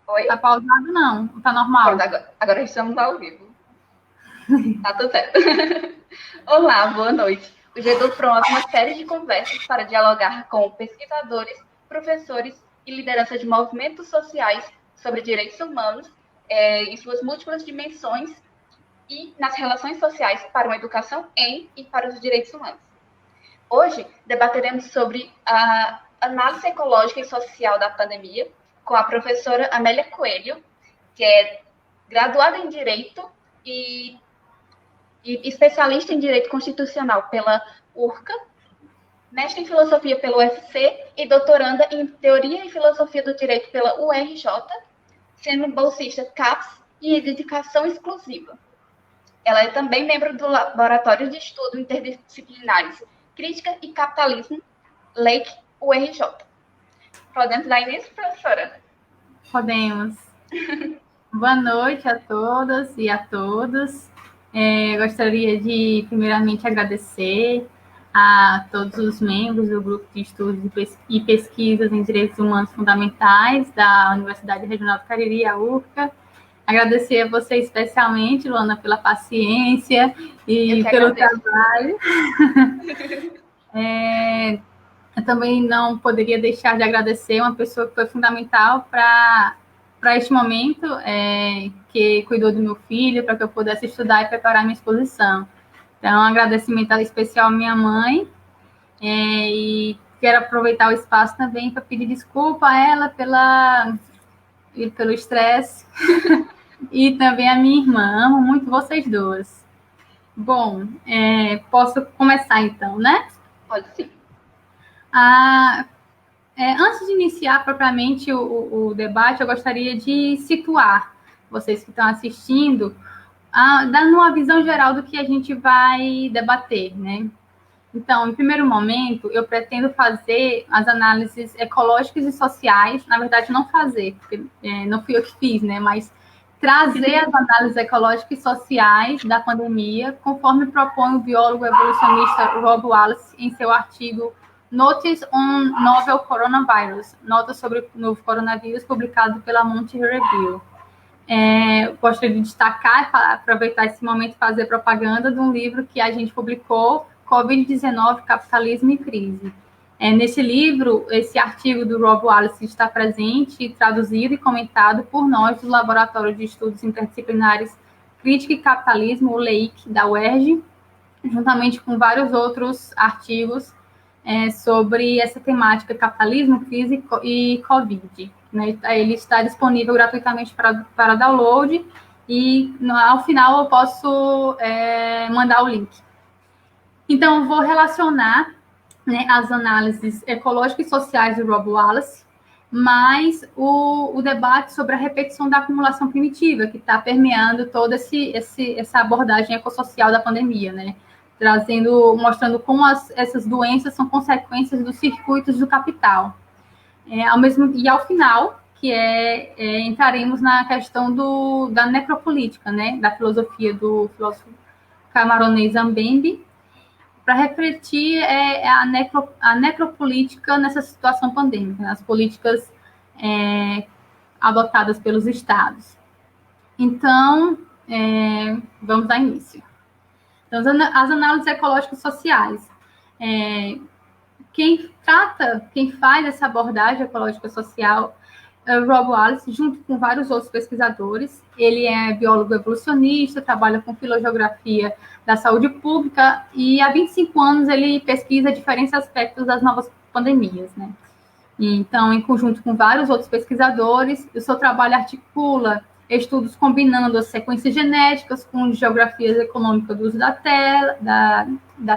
Oi? Tá pausado, não? Tá Pronto, normal? agora estamos ao vivo. Tá tudo certo. Olá, boa noite. O GEDU promove uma série de conversas para dialogar com pesquisadores, professores e lideranças de movimentos sociais sobre direitos humanos em suas múltiplas dimensões e nas relações sociais para uma educação em e para os direitos humanos. Hoje, debateremos sobre a análise ecológica e social da pandemia com a professora Amélia Coelho, que é graduada em Direito e especialista em Direito Constitucional pela URCA, mestre em Filosofia pelo UFC e doutoranda em Teoria e Filosofia do Direito pela URJ, sendo bolsista CAPES e dedicação exclusiva. Ela é também membro do Laboratório de Estudo Interdisciplinares Crítica e Capitalismo, Lake URJ. Podemos dar início, professora? Podemos. Boa noite a todas e a todos. Gostaria de, primeiramente, agradecer a todos os membros do Grupo de Estudos e Pesquisas em Direitos Humanos Fundamentais da Universidade Regional do Cariri, a URCA. Agradecer a você especialmente, Luana, pela paciência e pelo agradeço. Trabalho. Eu também não poderia deixar de agradecer uma pessoa que foi fundamental para este momento, que cuidou do meu filho, para que eu pudesse estudar e preparar minha exposição. Então, um agradecimento especial à minha mãe, e quero aproveitar o espaço também para pedir desculpa a ela pelo estresse, e também a minha irmã. Amo muito vocês duas. Bom, posso começar então, né? Pode sim. Antes de iniciar propriamente o debate, eu gostaria de situar vocês que estão assistindo, dando uma visão geral do que a gente vai debater, né? Então, em primeiro momento, eu pretendo fazer as análises ecológicas e sociais, na verdade, não fazer, porque não fui eu que fiz, né? Mas trazer as análises ecológicas e sociais da pandemia, conforme propõe o biólogo evolucionista Rob Wallace em seu artigo Notice on Novel Coronavirus, nota sobre o novo coronavírus, publicado pela Monte Review. Gostaria de destacar, aproveitar esse momento e fazer propaganda de um livro que a gente publicou, Covid-19, Capitalismo e Crise. Nesse livro, esse artigo do Rob Wallace está presente, traduzido e comentado por nós do Laboratório de Estudos Interdisciplinares Crítica e Capitalismo, o LEIC, da UERJ, juntamente com vários outros artigos sobre essa temática capitalismo, crise e Covid. Né? Ele está disponível gratuitamente para download e ao final eu posso mandar o link. Então, eu vou relacionar, né, as análises ecológicas e sociais do Rob Wallace, mais o debate sobre a repetição da acumulação primitiva, que está permeando toda essa abordagem ecossocial da pandemia, né? Mostrando como essas doenças são consequências dos circuitos do capital. Ao final, entraremos na questão da necropolítica, né, da filosofia do filósofo camaronês Mbembe, para refletir a necropolítica nessa situação pandêmica, né, as políticas adotadas pelos estados. Então, vamos dar início. Então, as análises ecológicas sociais. Quem faz essa abordagem ecológica social é o Rob Wallace, junto com vários outros pesquisadores. Ele é biólogo evolucionista, trabalha com filogeografia da saúde pública e há 25 anos ele pesquisa diferentes aspectos das novas pandemias, né? Então, em conjunto com vários outros pesquisadores, o seu trabalho articula estudos combinando as sequências genéticas com geografias econômicas do uso da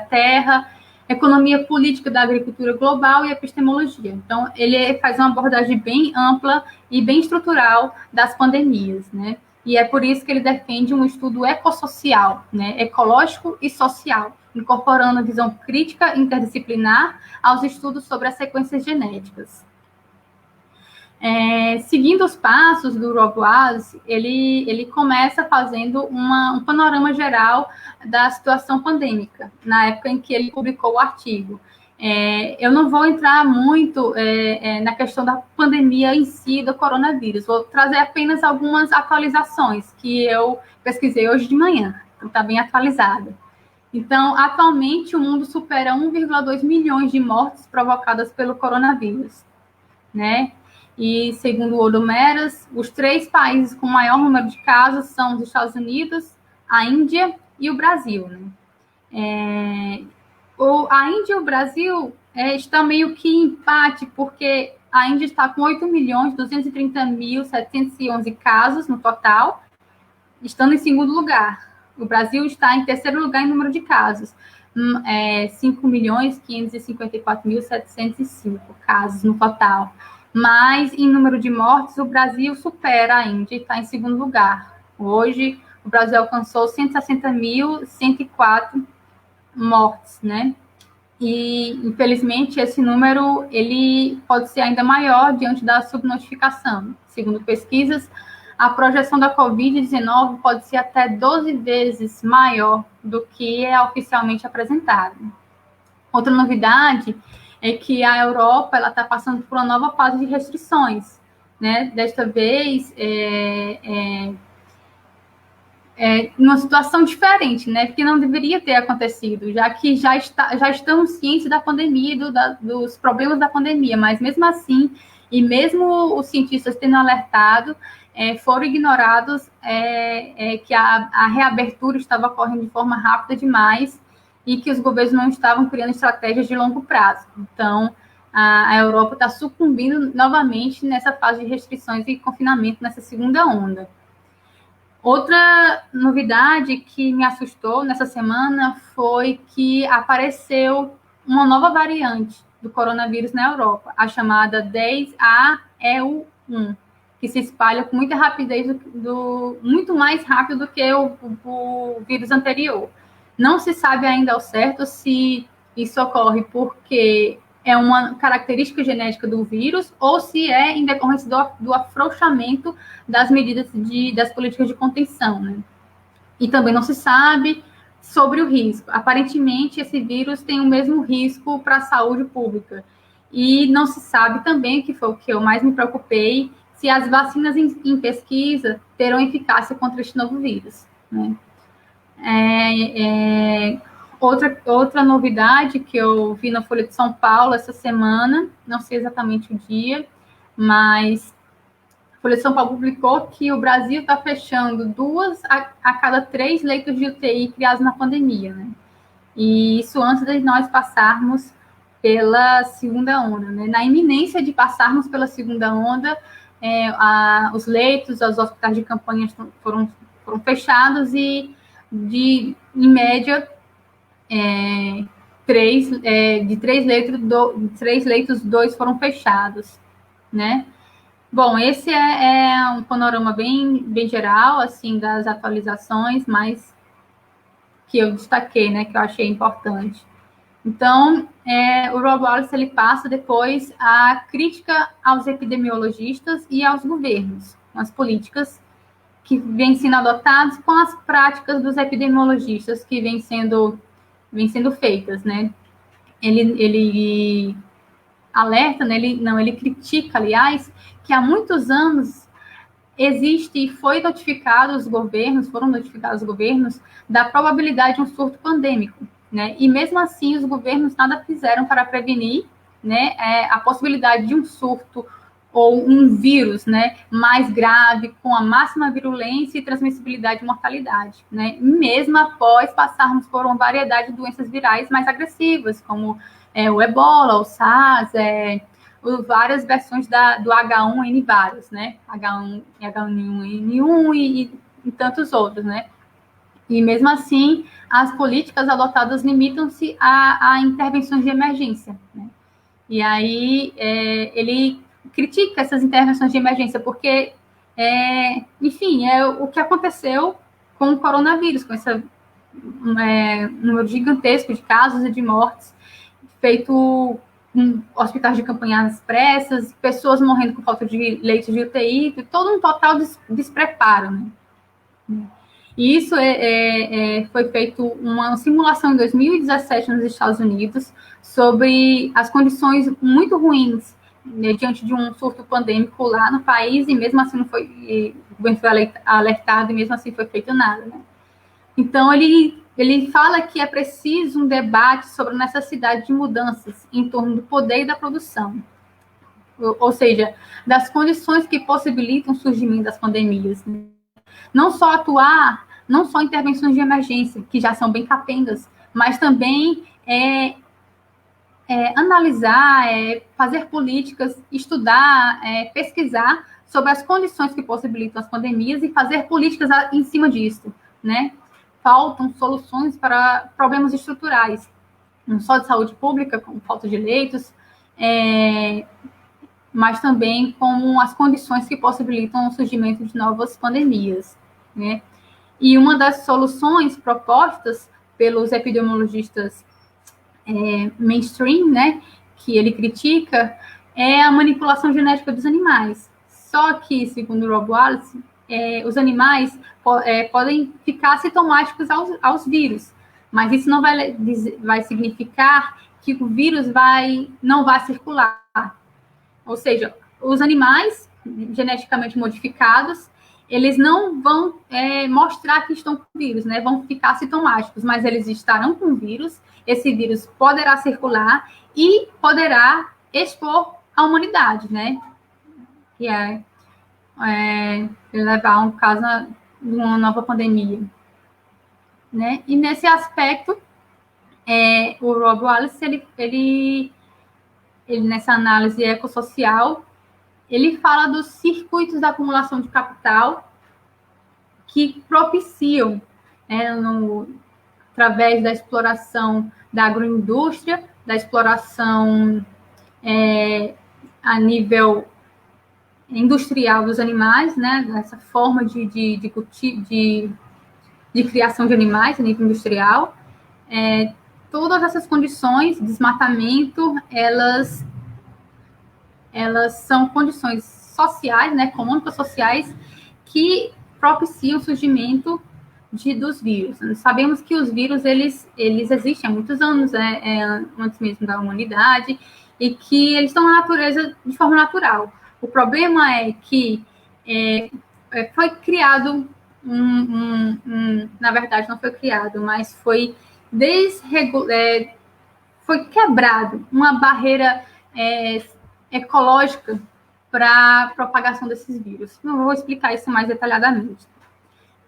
terra, economia política da agricultura global e epistemologia. Então, ele faz uma abordagem bem ampla e bem estrutural das pandemias, né? E é por isso que ele defende um estudo ecossocial, né? Ecológico e social, incorporando a visão crítica interdisciplinar aos estudos sobre as sequências genéticas. Seguindo os passos do Rob Wallace, ele começa fazendo um panorama geral da situação pandêmica, na época em que ele publicou o artigo. Eu não vou entrar muito na questão da pandemia em si, do coronavírus. Vou trazer apenas algumas atualizações que eu pesquisei hoje de manhã, então está bem atualizada. Então, atualmente, o mundo supera 1,2 milhões de mortes provocadas pelo coronavírus, né? E, segundo o Odomeras, os 3 países com maior número de casos são os Estados Unidos, a Índia e o Brasil, né? A Índia e o Brasil estão meio que em empate, porque a Índia está com 8.230.711 casos no total, estando em segundo lugar. O Brasil está em terceiro lugar em número de casos, 5.554.705 casos no total. Mas, em número de mortes, o Brasil supera a Índia e está em segundo lugar. Hoje, o Brasil alcançou 160.104 mortes, né? E, infelizmente, esse número ele pode ser ainda maior diante da subnotificação. Segundo pesquisas, a projeção da Covid-19 pode ser até 12 vezes maior do que é oficialmente apresentado. Outra novidade é que a Europa está passando por uma nova fase de restrições, né? Desta vez, numa situação diferente, né? Que não deveria ter acontecido, já que já estamos cientes da pandemia, dos problemas da pandemia, mas mesmo assim, e mesmo os cientistas tendo alertado, foram ignorados que a reabertura estava ocorrendo de forma rápida demais e que os governos não estavam criando estratégias de longo prazo. Então, a Europa está sucumbindo novamente nessa fase de restrições e confinamento nessa segunda onda. Outra novidade que me assustou nessa semana foi que apareceu uma nova variante do coronavírus na Europa, a chamada 10AEU1, que se espalha com muita rapidez, muito mais rápido do que o vírus anterior. Não se sabe ainda ao certo se isso ocorre porque é uma característica genética do vírus ou se é em decorrência do afrouxamento das medidas das políticas de contenção, né? E também não se sabe sobre o risco. Aparentemente, esse vírus tem o mesmo risco para a saúde pública. E não se sabe também, que foi o que eu mais me preocupei, se as vacinas em pesquisa terão eficácia contra este novo vírus, né? Outra novidade que eu vi na Folha de São Paulo essa semana, não sei exatamente o dia, mas a Folha de São Paulo publicou que o Brasil está fechando 2 a cada 3 leitos de UTI criados na pandemia, né? E isso antes de nós passarmos pela segunda onda, né? Na iminência de passarmos pela segunda onda, os leitos, os hospitais de campanha foram fechados e, em média, de 3 leitos, 2 foram fechados, né? Bom, esse é um panorama bem geral, assim, das atualizações, mas que eu destaquei, né, que eu achei importante. Então, o Rob Wallace, ele passa depois a crítica aos epidemiologistas e aos governos, as políticas que vêm sendo adotadas com as práticas dos epidemiologistas que vêm sendo feitas, né? Ele alerta, né? Ele critica, aliás, que há muitos anos existe e foram notificados os governos da probabilidade de um surto pandêmico, né? E mesmo assim os governos nada fizeram para prevenir, né, a possibilidade de um surto ou um vírus, né, mais grave, com a máxima virulência e transmissibilidade e mortalidade, né? Mesmo após passarmos por uma variedade de doenças virais mais agressivas, como o Ebola, o SARS, várias versões do H1N vários, né? H1N1 e tantos outros, né? E mesmo assim, as políticas adotadas limitam-se a intervenções de emergência, né? E aí ele critica essas intervenções de emergência, porque, enfim, o que aconteceu com o coronavírus, com esse número gigantesco de casos e de mortes, feito com hospitais de campanha às pressas, pessoas morrendo por falta de leitos de UTI, todo um total despreparo, né? E isso foi feito uma simulação em 2017 nos Estados Unidos sobre as condições muito ruins, né, diante de um surto pandêmico lá no país, e mesmo assim não foi, o governo foi alertado, e mesmo assim foi feito nada, né? Então, ele fala que é preciso um debate sobre a necessidade de mudanças em torno do poder e da produção, ou seja, das condições que possibilitam o surgimento das pandemias, né? Não só atuar, não só intervenções de emergência, que já são bem capengas, mas também analisar, fazer políticas, estudar, pesquisar sobre as condições que possibilitam as pandemias e fazer políticas em cima disso, né? Faltam soluções para problemas estruturais, não só de saúde pública, como falta de leitos, mas também com as condições que possibilitam o surgimento de novas pandemias, né? E uma das soluções propostas pelos epidemiologistas mainstream, né, que ele critica, é a manipulação genética dos animais. Só que, segundo Rob Wallace, os animais podem ficar assintomáticos aos vírus, mas isso não vai significar que o vírus não vai circular. Ou seja, os animais geneticamente modificados, eles não vão mostrar que estão com vírus, né? Vão ficar sintomáticos, mas eles estarão com vírus. Esse vírus poderá circular e poderá expor a humanidade, né? Que levar a um caso de uma nova pandemia, né? E nesse aspecto, o Rob Wallace, ele nessa análise ecossocial, ele fala dos circuitos da acumulação de capital que propiciam, através da exploração da agroindústria, da exploração a nível industrial dos animais, né, essa forma de criação de animais a nível industrial, todas essas condições, desmatamento, elas são condições sociais, né, econômicas, sociais, que propiciam o surgimento dos vírus. Sabemos que os vírus, eles existem há muitos anos, antes mesmo da humanidade, e que eles estão na natureza de forma natural. O problema é que foi criado na verdade, não foi criado, mas foi quebrado uma barreira ecológica para a propagação desses vírus. Não vou explicar isso mais detalhadamente.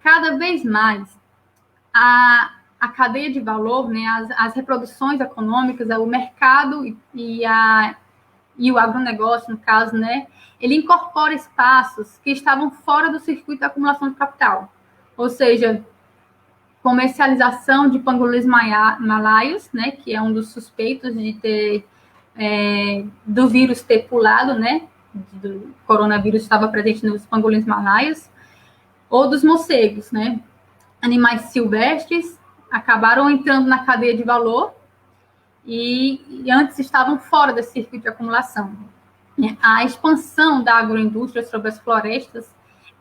Cada vez mais, a cadeia de valor, né, as reproduções econômicas, o mercado e o agronegócio, no caso, né, ele incorpora espaços que estavam fora do circuito da acumulação de capital. Ou seja, comercialização de pangolim malaios, né, que é um dos suspeitos de ter do vírus ter pulado, né, do coronavírus estava presente nos pangolins malaios, ou dos morcegos, né, animais silvestres acabaram entrando na cadeia de valor e antes estavam fora desse circuito de acumulação. A expansão da agroindústria sobre as florestas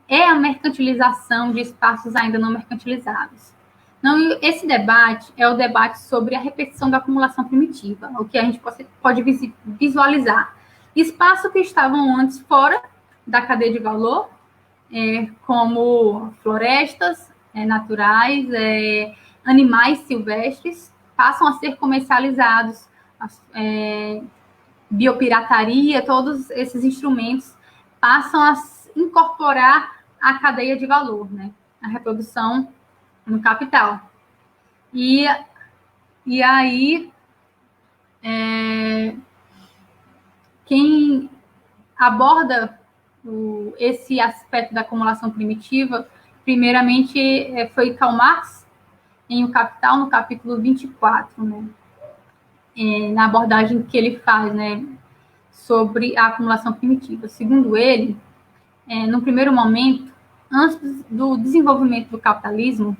é a mercantilização de espaços ainda não mercantilizados. Então, esse debate é o debate sobre a repetição da acumulação primitiva, o que a gente pode visualizar. Espaços que estavam antes fora da cadeia de valor, como florestas naturais, animais silvestres, passam a ser comercializados, biopirataria, todos esses instrumentos passam a incorporar a cadeia de valor, né? A reprodução no capital. E aí, quem aborda esse aspecto da acumulação primitiva, primeiramente, foi Karl Marx, em O Capital, no capítulo 24, né? Na abordagem que ele faz, né, sobre a acumulação primitiva. Segundo ele, no primeiro momento, antes do desenvolvimento do capitalismo,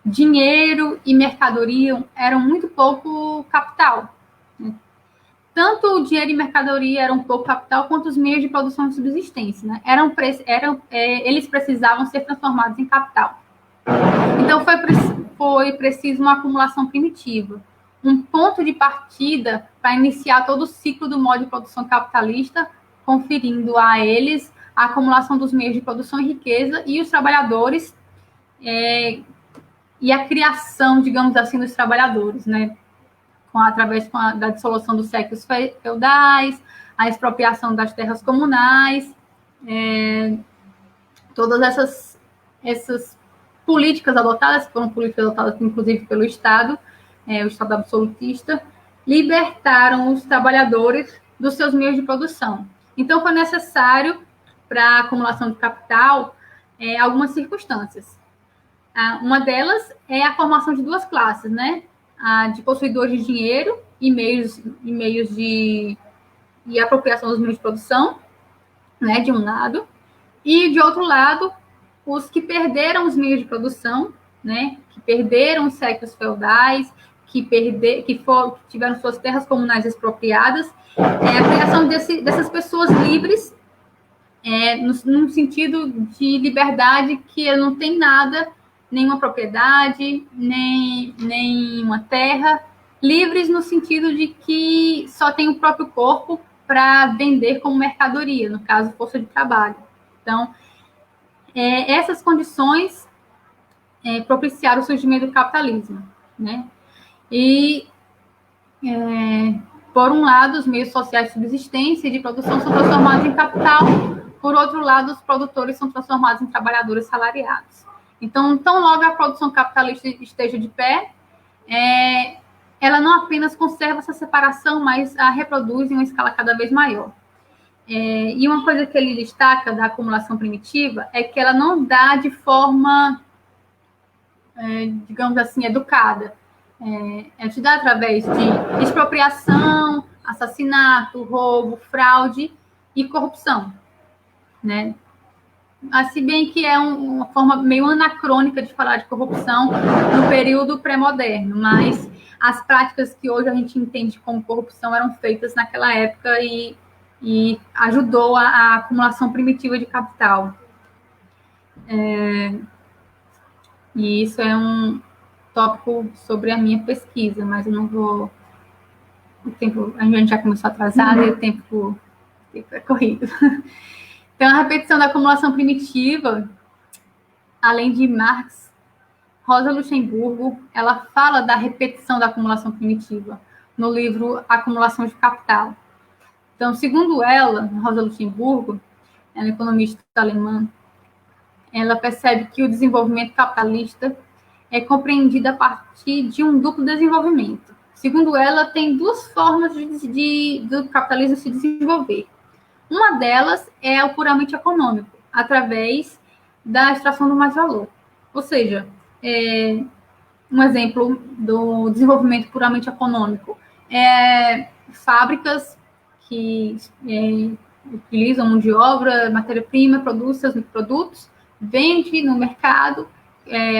dinheiro e mercadoria eram muito pouco capital, né? Tanto o dinheiro e mercadoria eram pouco capital, quanto os meios de produção de subsistência, né? Eles precisavam ser transformados em capital. Então, foi preciso uma acumulação primitiva, um ponto de partida para iniciar todo o ciclo do modo de produção capitalista, conferindo a eles a acumulação dos meios de produção e riqueza e os trabalhadores, e a criação, digamos assim, dos trabalhadores, né? Através da dissolução dos séculos feudais, a expropriação das terras comunais, todas essas políticas adotadas, que foram políticas adotadas, inclusive, pelo Estado, o Estado absolutista, libertaram os trabalhadores dos seus meios de produção. Então, foi necessário, para a acumulação de capital, algumas circunstâncias. Uma delas é a formação de duas classes, né? A de possuidores de dinheiro e meios de apropriação dos meios de produção, né, de um lado, e, de outro lado, os que perderam os meios de produção, né, que perderam os séculos feudais, que tiveram suas terras comunais expropriadas, a criação dessas pessoas livres, num sentido de liberdade, que não tem nada, nenhuma propriedade, nem uma terra, livres no sentido de que só tem o próprio corpo para vender como mercadoria, no caso, força de trabalho. Então, essas condições propiciaram o surgimento do capitalismo, né? E, por um lado, os meios sociais de subsistência e de produção são transformados em capital, por outro lado, os produtores são transformados em trabalhadores salariados. Então, tão logo a produção capitalista esteja de pé, ela não apenas conserva essa separação, mas a reproduz em uma escala cada vez maior. E uma coisa que ele destaca da acumulação primitiva é que ela não dá de forma, digamos assim, educada. Ela te dá através de expropriação, assassinato, roubo, fraude e corrupção, né? Se bem que é uma forma meio anacrônica de falar de corrupção no período pré-moderno, mas as práticas que hoje a gente entende como corrupção eram feitas naquela época e ajudou a acumulação primitiva de capital. E isso é um tópico sobre a minha pesquisa, mas eu não vou... a gente já começou atrasado e o tempo é corrido. Então, a repetição da acumulação primitiva, além de Marx, Rosa Luxemburgo, ela fala da repetição da acumulação primitiva no livro Acumulação de Capital. Então, segundo ela, Rosa Luxemburgo, ela é economista alemã, ela percebe que o desenvolvimento capitalista é compreendido a partir de um duplo desenvolvimento. Segundo ela, tem duas formas do capitalismo se desenvolver. Uma delas é o puramente econômico, através da extração do mais-valor. Ou seja, um exemplo do desenvolvimento puramente econômico fábricas que utilizam mão de obra, matéria-prima, produz seus produtos, vende no mercado,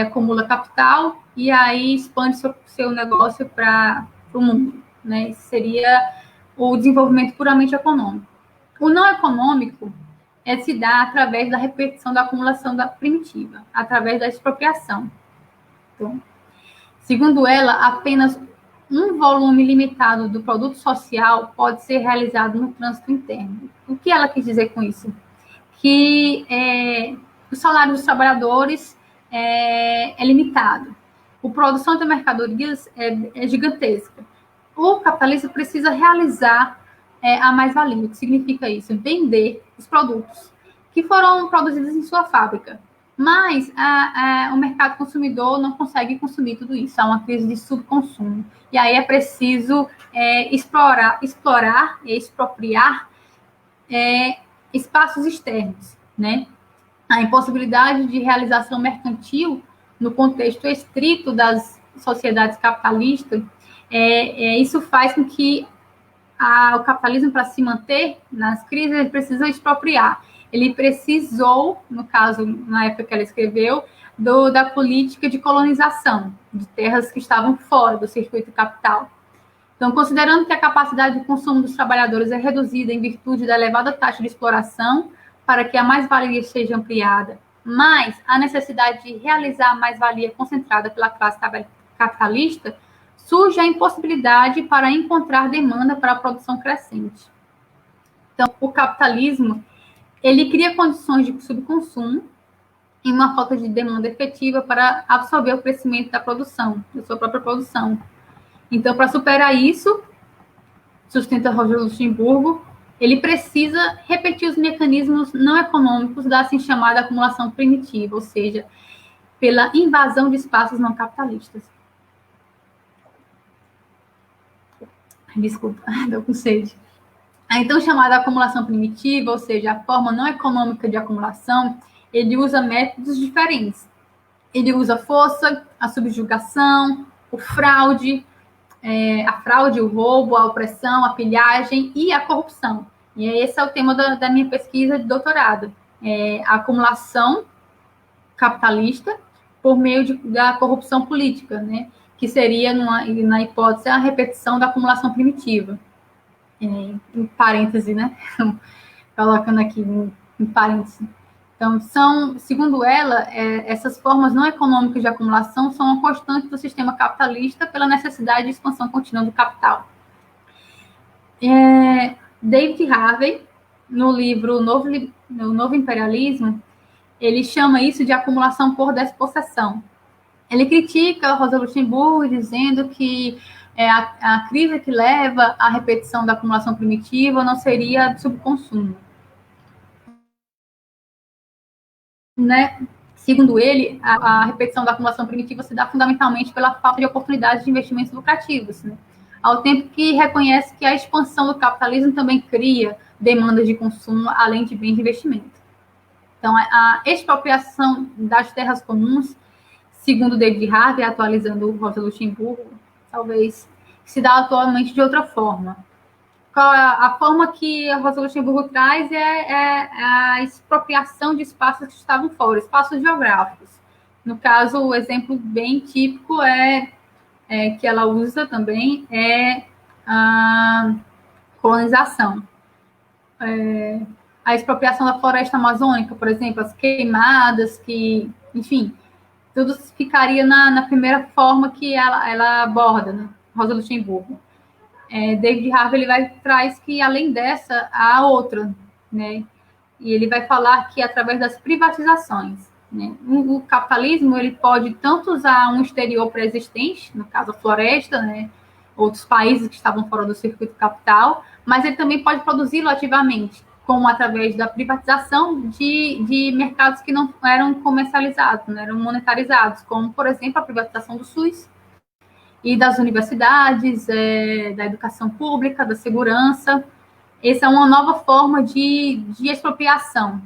acumula capital e aí expande seu negócio para o mundo, né? Esse seria o desenvolvimento puramente econômico. O não econômico se dá através da repetição da acumulação primitiva, através da expropriação. Então, segundo ela, apenas um volume limitado do produto social pode ser realizado no trânsito interno. O que ela quis dizer com isso? Que o salário dos trabalhadores é limitado. A produção de mercadorias é gigantesca. O capitalista precisa realizar a mais-valia. O que significa isso? Vender os produtos que foram produzidos em sua fábrica. Mas o mercado consumidor não consegue consumir tudo isso. Há uma crise de subconsumo. E aí é preciso explorar e expropriar espaços externos, né? A impossibilidade de realização mercantil no contexto estrito das sociedades capitalistas, isso faz com que o capitalismo, para se manter nas crises, ele precisa expropriar. Ele precisou, no caso, na época que ela escreveu, da política de colonização de terras que estavam fora do circuito capital. Então, considerando que a capacidade de consumo dos trabalhadores é reduzida em virtude da elevada taxa de exploração, para que a mais-valia seja ampliada mas a necessidade de realizar a mais-valia concentrada pela classe capitalista surge a impossibilidade para encontrar demanda para a produção crescente. Então, o capitalismo, ele cria condições de subconsumo e uma falta de demanda efetiva para absorver o crescimento da produção, da sua própria produção. Então, para superar isso, sustenta Roger Luxemburgo, ele precisa repetir os mecanismos não econômicos da assim chamada acumulação primitiva, ou seja, pela invasão de espaços não capitalistas. Desculpa, estou com sede. A então chamada acumulação primitiva, ou seja, a forma não econômica de acumulação, ele usa métodos diferentes. Ele usa a força, a subjugação, o fraude, o roubo, a opressão, a pilhagem e a corrupção. E esse é o tema da minha pesquisa de doutorado. A acumulação capitalista por meio da corrupção política, né? Que seria, na hipótese, a repetição da acumulação primitiva. Em parêntese, né? Colocando aqui em parêntese. Então, segundo ela, essas formas não econômicas de acumulação são uma constante do sistema capitalista pela necessidade de expansão contínua do capital. David Harvey, no livro Novo Imperialismo, ele chama isso de acumulação por despossessão. Ele critica Rosa Luxemburgo dizendo que a crise que leva à repetição da acumulação primitiva não seria subconsumo. Né? Segundo ele, a repetição da acumulação primitiva se dá fundamentalmente pela falta de oportunidades de investimentos lucrativos, né? Ao tempo que reconhece que a expansão do capitalismo também cria demandas de consumo, além de bens de investimento. Então, a expropriação das terras comuns, segundo David Harvey, atualizando o Rosa Luxemburgo, talvez se dá atualmente de outra forma. A forma que a Rosa Luxemburgo traz é a expropriação de espaços que estavam fora, espaços geográficos. No caso, o exemplo bem típico que ela usa também é a colonização. A expropriação da floresta amazônica, por exemplo, as queimadas, enfim, tudo ficaria na primeira forma que ela aborda, né? Rosa Luxemburgo. David Harvey traz que, além dessa, há outra, né? E ele vai falar que através das privatizações, né? O capitalismo ele pode tanto usar um exterior pré-existente, no caso a floresta, né? Outros países que estavam fora do circuito capital, mas ele também pode produzi-lo ativamente, como através da privatização de mercados que não eram comercializados, não eram monetarizados, como, por exemplo, a privatização do SUS, e das universidades, da educação pública, da segurança. Essa é uma nova forma de expropriação,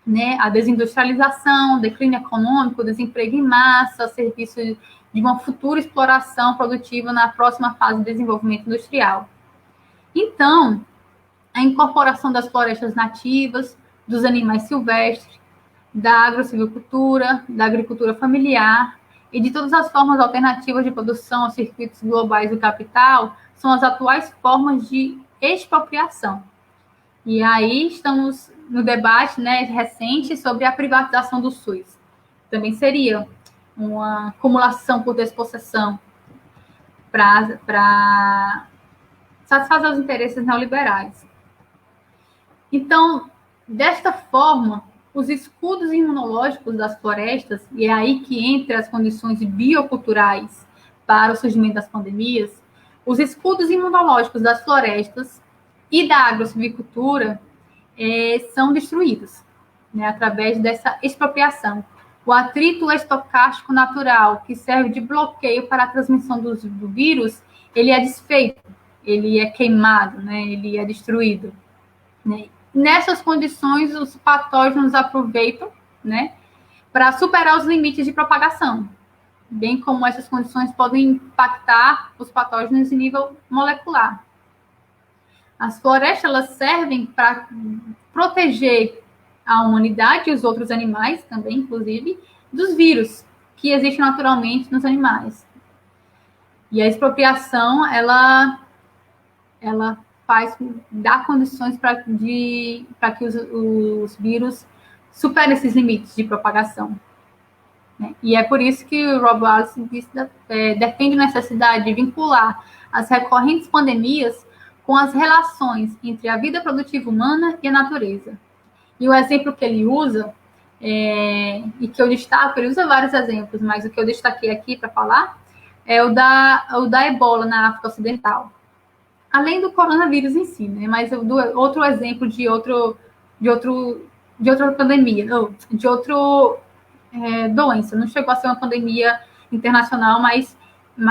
né? A desindustrialização, declínio econômico, desemprego em massa, serviço de uma futura exploração produtiva na próxima fase de desenvolvimento industrial. Então, a incorporação das florestas nativas, dos animais silvestres, da agrosilvicultura, da agricultura familiar, e de todas as formas alternativas de produção aos circuitos globais do capital são as atuais formas de expropriação. E aí estamos no debate, né, recente sobre a privatização do SUS. Também seria uma acumulação por despossessão para satisfazer os interesses neoliberais. Então, desta forma, os escudos imunológicos das florestas, e é aí que entra as condições bioculturais para o surgimento das pandemias, os escudos imunológicos das florestas e da agrosilvicultura são destruídos, né, através dessa expropriação. O atrito estocástico natural, que serve de bloqueio para a transmissão do vírus, ele é desfeito, ele é queimado, né, ele é destruído, né? Nessas condições, os patógenos aproveitam, né, para superar os limites de propagação, bem como essas condições podem impactar os patógenos em nível molecular. As florestas elas servem para proteger a humanidade e os outros animais também, inclusive, dos vírus que existem naturalmente nos animais. E a expropriação, ela dá condições para que os vírus supera esses limites de propagação. Né? E é por isso que o Rob Wallace defende a necessidade de vincular as recorrentes pandemias com as relações entre a vida produtiva humana e a natureza. E o exemplo que ele usa, e que eu destaco, ele usa vários exemplos, mas o que eu destaquei aqui para falar é o da ebola na África Ocidental. Além do coronavírus em si, né? Mas eu dou outro exemplo de outra pandemia, de outra doença. Não chegou a ser uma pandemia internacional, mas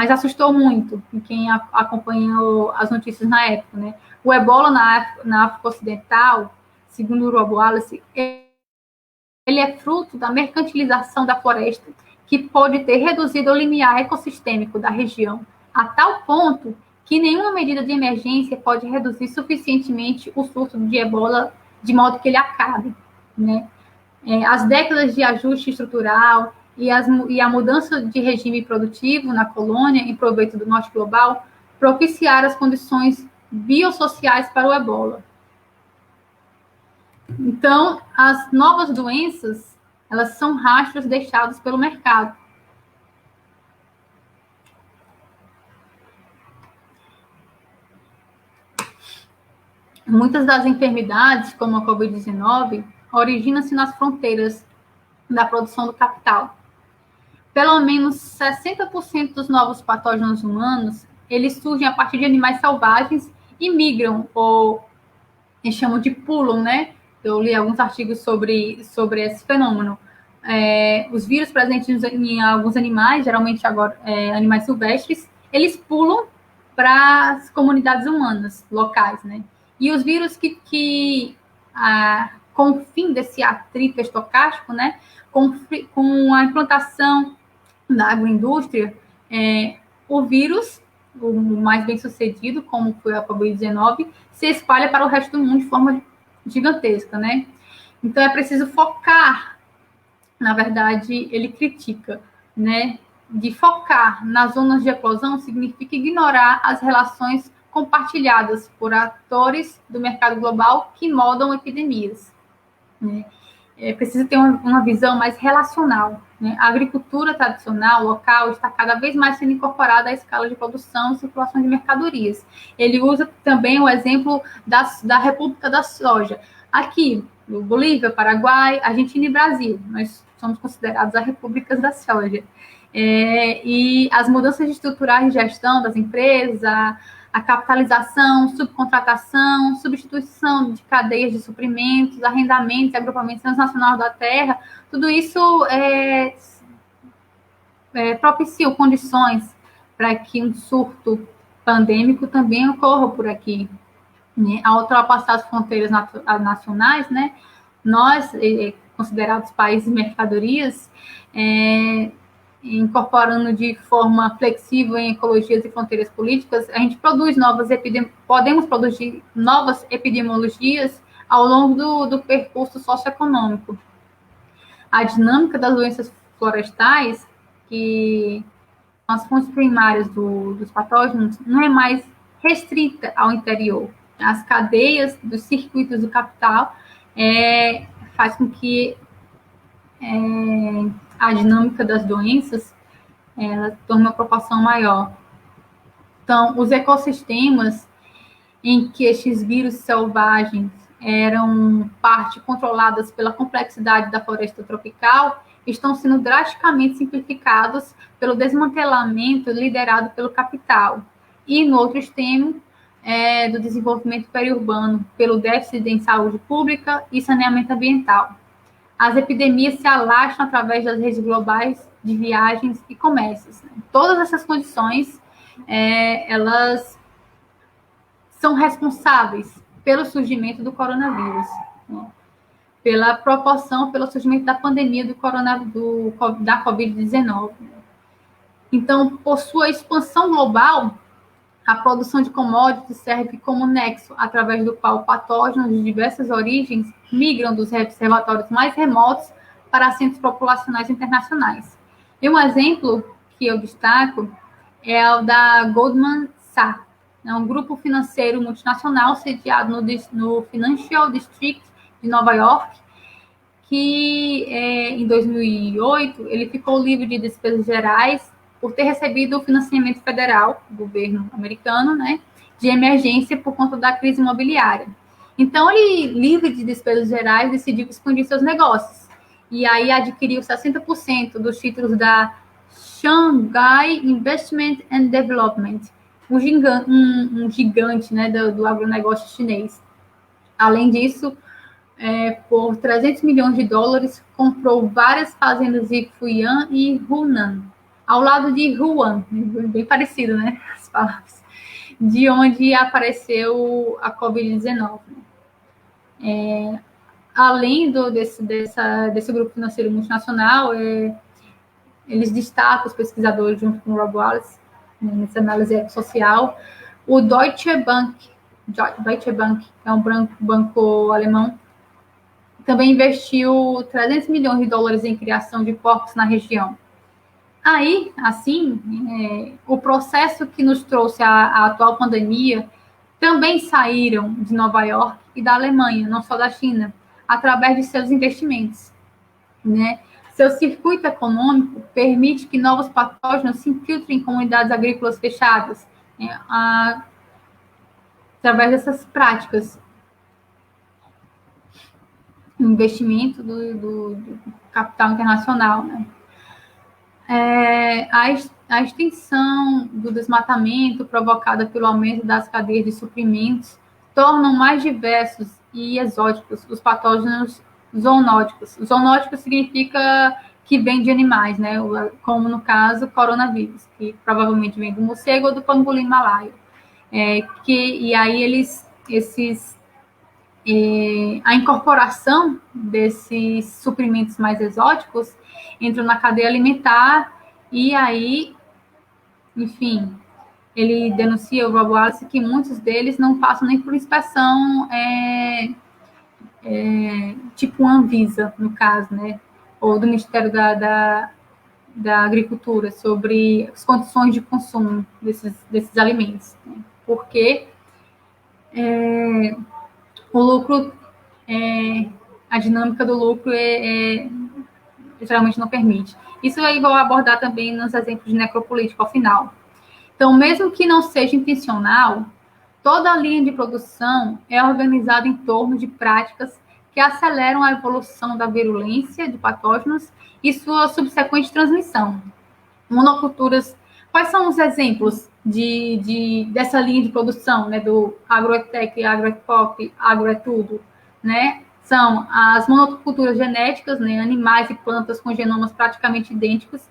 assustou muito quem acompanhou as notícias na época, né? O ebola na África Ocidental, segundo o Rob Wallace, ele é fruto da mercantilização da floresta, que pode ter reduzido o limiar ecossistêmico da região, a tal ponto que nenhuma medida de emergência pode reduzir suficientemente o surto de ebola de modo que ele acabe, né? As décadas de ajuste estrutural e a mudança de regime produtivo na colônia em proveito do norte global propiciaram as condições biossociais para o ebola. Então, as novas doenças, elas são rastros deixados pelo mercado. Muitas das enfermidades, como a Covid-19, originam-se nas fronteiras da produção do capital. Pelo menos 60% dos novos patógenos humanos, eles surgem a partir de animais selvagens e migram, ou eles chamam de pulam, né? Eu li alguns artigos sobre esse fenômeno. Os vírus presentes em alguns animais, geralmente agora animais silvestres, eles pulam para as comunidades humanas locais, né? E os vírus com o fim desse atrito estocástico, né? Com a implantação da agroindústria, o vírus, o mais bem sucedido, como foi a Covid-19, se espalha para o resto do mundo de forma gigantesca, né? Então é preciso focar, na verdade, ele critica, né? De focar nas zonas de eclosão significa ignorar as relações compartilhadas por atores do mercado global que moldam epidemias, né? Precisa ter uma visão mais relacional, né? A agricultura tradicional, local, está cada vez mais sendo incorporada à escala de produção e circulação de mercadorias. Ele usa também o exemplo da República da Soja. Aqui, no Bolívia, Paraguai, Argentina e Brasil, nós somos considerados as repúblicas da soja. E as mudanças estruturais de gestão das empresas, a capitalização, subcontratação, substituição de cadeias de suprimentos, arrendamentos, agrupamentos transnacionais da terra, tudo isso propicia condições para que um surto pandêmico também ocorra por aqui, né? Ao ultrapassar as fronteiras nacionais, né? Nós, considerados países mercadorias, incorporando de forma flexível em ecologias e fronteiras políticas, a gente podemos produzir novas epidemiologias ao longo do percurso socioeconômico. A dinâmica das doenças florestais, que são as fontes primárias dos patógenos, não é mais restrita ao interior. As cadeias dos circuitos do capital faz com que a dinâmica das doenças tome uma proporção maior. Então, os ecossistemas em que estes vírus selvagens eram parte controladas pela complexidade da floresta tropical estão sendo drasticamente simplificados pelo desmantelamento liderado pelo capital. E, no outro extremo, do desenvolvimento periurbano, pelo déficit em saúde pública e saneamento ambiental. As epidemias se alastram através das redes globais de viagens e comércios. Todas essas condições, elas são responsáveis pelo surgimento do coronavírus, né? Pelo surgimento da pandemia da Covid-19. Então, por sua expansão global, a produção de commodities serve como nexo através do qual patógenos de diversas origens migram dos reservatórios mais remotos para centros populacionais internacionais. E um exemplo que eu destaco é o da Goldman Sachs, um grupo financeiro multinacional sediado no Financial District de Nova York, que em 2008 ele ficou livre de despesas gerais por ter recebido o financiamento federal do governo americano, né, de emergência por conta da crise imobiliária. Então, ele, livre de despesas gerais, decidiu expandir seus negócios. E aí adquiriu 60% dos títulos da Shanghai Investment and Development, um gigante, né, do agronegócio chinês. Além disso, por 300 milhões de dólares, comprou várias fazendas de Fuyang e Hunan, ao lado de Wuhan, bem parecido, né, as palavras, de onde apareceu a Covid-19. Além desse grupo financeiro multinacional, eles destacam, os pesquisadores, junto com o Rob Wallace, nessa análise social, o Deutsche Bank, que é um banco alemão, também investiu 300 milhões de dólares em criação de porcos na região. Aí, assim, o processo que nos trouxe a atual pandemia também saíram de Nova York e da Alemanha, não só da China, através de seus investimentos, né? Seu circuito econômico permite que novos patógenos se infiltrem em comunidades agrícolas fechadas, né, através dessas práticas. Investimento do capital internacional, né? A extensão do desmatamento provocada pelo aumento das cadeias de suprimentos tornam mais diversos e exóticos os patógenos zoonóticos. Zoonótico significa que vem de animais, né? Como no caso, coronavírus, que provavelmente vem do morcego ou do pangolim malaio. E aí a incorporação desses suprimentos mais exóticos entram na cadeia alimentar e aí, enfim, ele denuncia, o Rob Wallace, que muitos deles não passam nem por inspeção tipo Anvisa, no caso, né, ou do Ministério da Agricultura, sobre as condições de consumo desses alimentos, né, porque o lucro, a dinâmica do lucro geralmente não permite. Isso aí vou abordar também nos exemplos de necropolítica ao final. Então, mesmo que não seja intencional, toda a linha de produção é organizada em torno de práticas que aceleram a evolução da virulência de patógenos e sua subsequente transmissão. Monoculturas. Quais são os exemplos dessa linha de produção, né, do agroetec, agroepop, agroetudo, né? São as monoculturas genéticas, né, animais e plantas com genomas praticamente idênticos.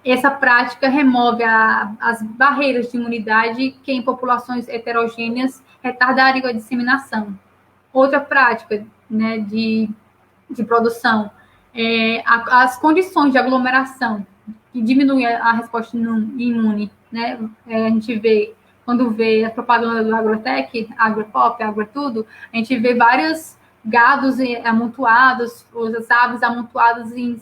Essa prática remove as barreiras de imunidade que em populações heterogêneas retardariam a disseminação. Outra prática, né, de produção as condições de aglomeração, que diminui a resposta imune, né? A gente vê, quando vê a propaganda do agrotec, agropop, agrotudo, a gente vê vários gados amontoados, as aves amontoadas em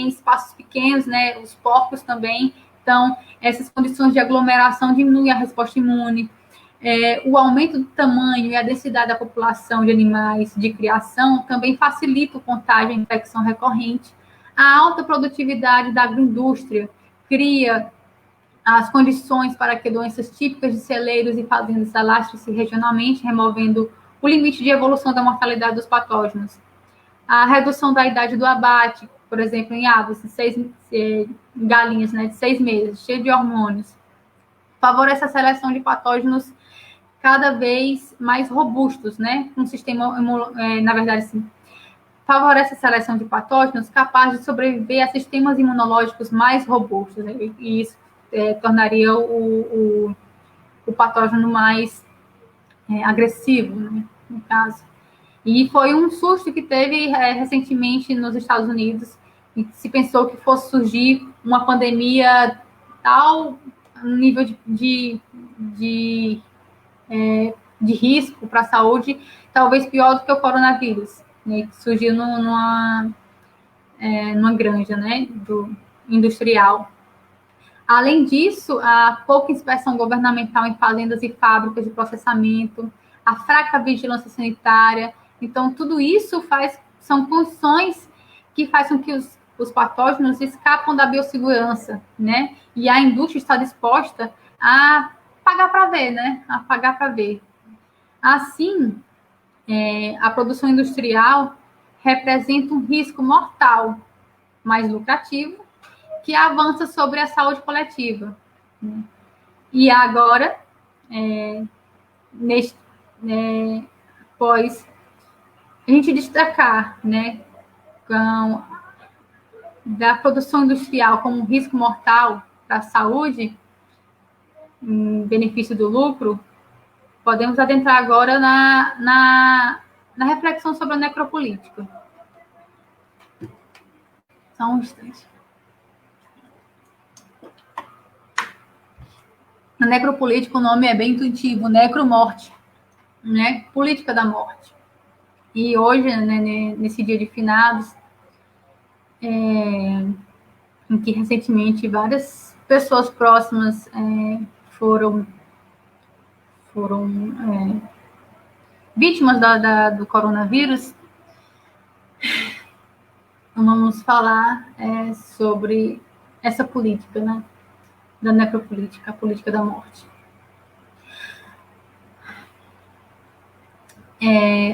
espaços pequenos, né? Os porcos também. Então, essas condições de aglomeração diminuem a resposta imune. O aumento do tamanho e a densidade da população de animais de criação também facilita o contágio e a infecção recorrente. A alta produtividade da agroindústria cria as condições para que doenças típicas de celeiros e fazendas se alastrem-se regionalmente, removendo o limite de evolução da mortalidade dos patógenos. A redução da idade do abate, por exemplo, em aves, galinhas, né, de 6 meses, cheio de hormônios, favorece a seleção de patógenos cada vez mais robustos, né? Um sistema, na verdade, assim, favorece a seleção de patógenos capazes de sobreviver a sistemas imunológicos mais robustos, né? E isso tornaria o patógeno mais agressivo, né? No caso. E foi um susto que teve recentemente nos Estados Unidos, e se pensou que fosse surgir uma pandemia tal nível de risco para a saúde, talvez pior do que o coronavírus, né, que surgiu numa granja, né, industrial. Além disso, a pouca inspeção governamental em fazendas e fábricas de processamento, a fraca vigilância sanitária. Então, tudo isso faz são condições que fazem com que os patógenos escapam da biossegurança, né? E a indústria está disposta a pagar para ver, né? A pagar para ver. Assim, a produção industrial representa um risco mortal mais lucrativo que avança sobre a saúde coletiva. E agora, após a gente destacar, né, da produção industrial como um risco mortal para a saúde, em benefício do lucro, podemos adentrar agora na reflexão sobre a necropolítica. Só um instante. Na necropolítica, o nome é bem intuitivo, necromorte, né? Política da morte. E hoje, né, nesse dia de finados, em que recentemente várias pessoas próximas foram vítimas do coronavírus, vamos falar sobre essa política, né, da necropolítica, a política da morte.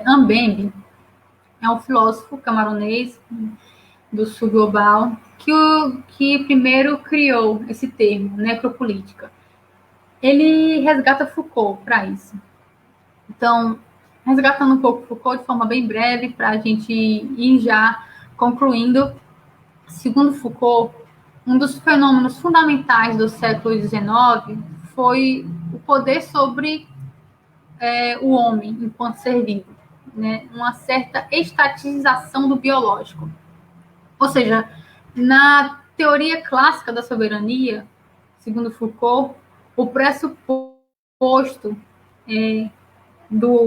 Mbembe é um filósofo camaronês do sul global que primeiro criou esse termo, necropolítica. Ele resgata Foucault para isso. Então, resgatando um pouco Foucault de forma bem breve, para a gente ir já concluindo, segundo Foucault, um dos fenômenos fundamentais do século XIX foi o poder sobre o homem enquanto ser vivo, né? Uma certa estatização do biológico. Ou seja, na teoria clássica da soberania, segundo Foucault, o pressuposto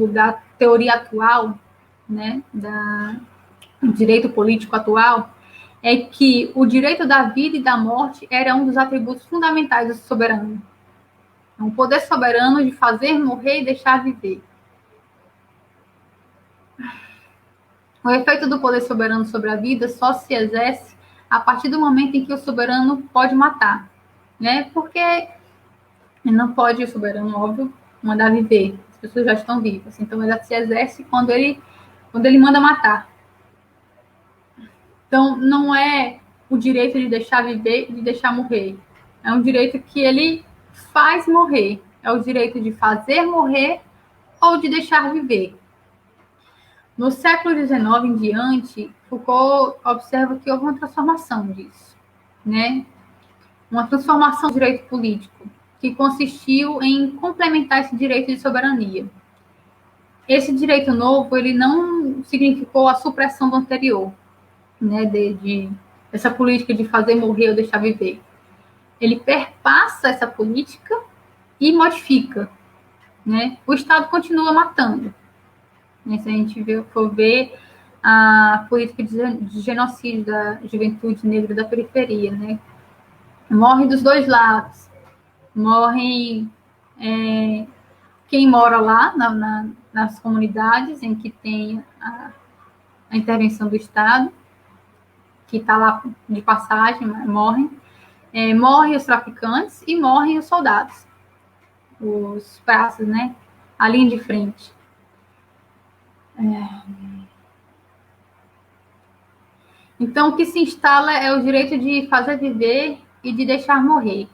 da teoria atual, né, do direito político atual, é que o direito da vida e da morte era um dos atributos fundamentais do soberano. Um poder soberano de fazer morrer e deixar viver. O efeito do poder soberano sobre a vida só se exerce a partir do momento em que o soberano pode matar, né? Porque não pode o soberano, óbvio, mandar viver. As pessoas já estão vivas. Então, ela se exerce quando ele manda matar. Então, não é o direito de deixar viver e de deixar morrer. É um direito que ele faz morrer. É o direito de fazer morrer ou de deixar viver. No século XIX em diante, Foucault observa que houve uma transformação disso, né? Uma transformação do direito político, que consistiu em complementar esse direito de soberania. Esse direito novo, ele não significou a supressão do anterior, né? Essa política de fazer morrer ou deixar viver. Ele perpassa essa política e modifica, né? O Estado continua matando. Se a gente for ver a política de genocídio da juventude negra da periferia, né? Morre dos dois lados. Morre quem mora lá nas comunidades em que tem a intervenção do Estado, que está lá de passagem, morrem. Morrem os traficantes e morrem os soldados, os praças, né? A linha de frente. Então, o que se instala é o direito de fazer viver e de deixar morrer.